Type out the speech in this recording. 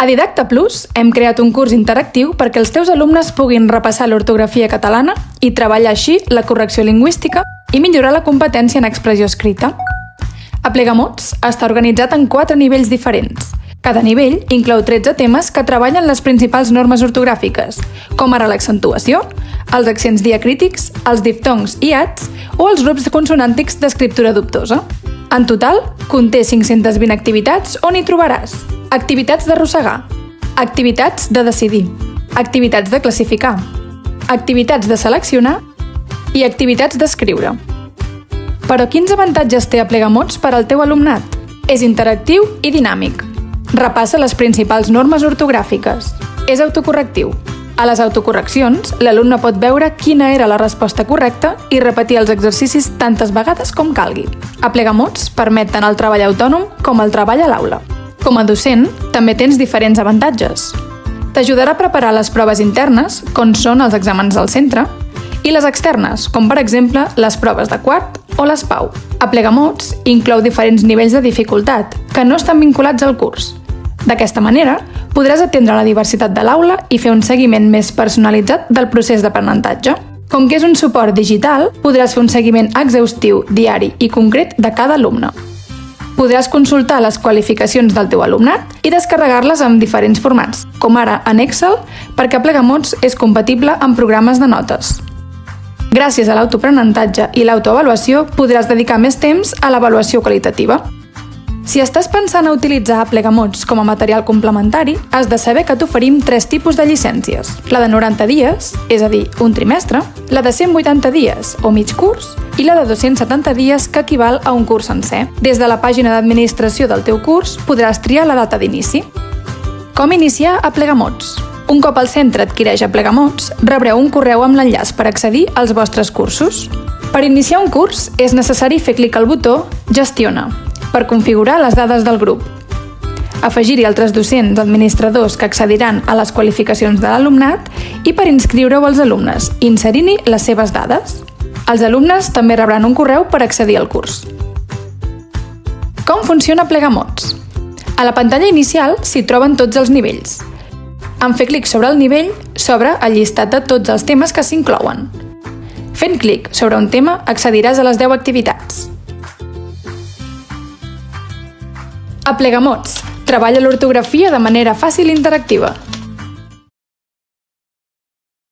A Didacta Plus hem creat un curs interactiu perquè els teus alumnes puguin repassar l'ortografia catalana i treballar així la correcció lingüística i millorar la competència en expressió escrita. Aplegamots està organitzat en 4 nivells diferents. Cada nivell inclou 13 temes que treballen les principals normes ortogràfiques, com ara l'accentuació, els accents diacrítics, els diftongs i ats o els grups consonàntics d'escriptura dubtosa. En total, conté 520 activitats on hi trobaràs activitats d'arrossegar, activitats de decidir, activitats de classificar, activitats de seleccionar i activitats d'escriure. Però quins avantatges té Aplegamots per al teu alumnat? És interactiu i dinàmic. Repassa les principals normes ortogràfiques. És autocorrectiu. A les autocorreccions, l'alumne pot veure quina era la resposta correcta i repetir els exercicis tantes vegades com calgui. Aplegamots permet tant el treball autònom com el treball a l'aula. Com a docent, també tens diferents avantatges. T'ajudarà a preparar les proves internes, com són els exàmens del centre, i les externes, com per exemple les proves de quart o les PAU. Aplegamots inclou diferents nivells de dificultat, que no estan vinculats al curs. D'aquesta manera, podràs atendre la diversitat de l'aula i fer un seguiment més personalitzat del procés d'aprenentatge. Com que és un suport digital, podràs fer un seguiment exhaustiu, diari i concret de cada alumne. Podràs consultar les qualificacions del teu alumnat i descarregar-les en diferents formats, com ara en Excel, perquè Aplegamots és compatible amb programes de notes. Gràcies a l'autoaprenentatge i l'autoavaluació, podràs dedicar més temps a l'avaluació qualitativa. Si estàs pensant a utilitzar Aplegamots com a material complementari, has de saber que t'oferim 3 tipus de llicències. La de 90 dies, és a dir, un trimestre, la de 180 dies, o mig curs, i la de 270 dies, que equival a un curs sencer. Des de la pàgina d'administració del teu curs podràs triar la data d'inici. Com iniciar Aplegamots? Un cop el centre adquireix Aplegamots, rebreu un correu amb l'enllaç per accedir als vostres cursos. Per iniciar un curs, és necessari fer clic al botó Gestiona, per configurar les dades del grup. Afegir-hi altres docents administradors que accediran a les qualificacions de l'alumnat i per inscriure-ho als alumnes, inserint-hi les seves dades. Els alumnes també rebran un correu per accedir al curs. Com funciona Aplegamots? A la pantalla inicial s'hi troben tots els nivells. En fer clic sobre el nivell, s'obre el llistat de tots els temes que s'inclouen. Fent clic sobre un tema, accediràs a les 10 activitats. Aplegamots. Treballa l'ortografia de manera fàcil i interactiva.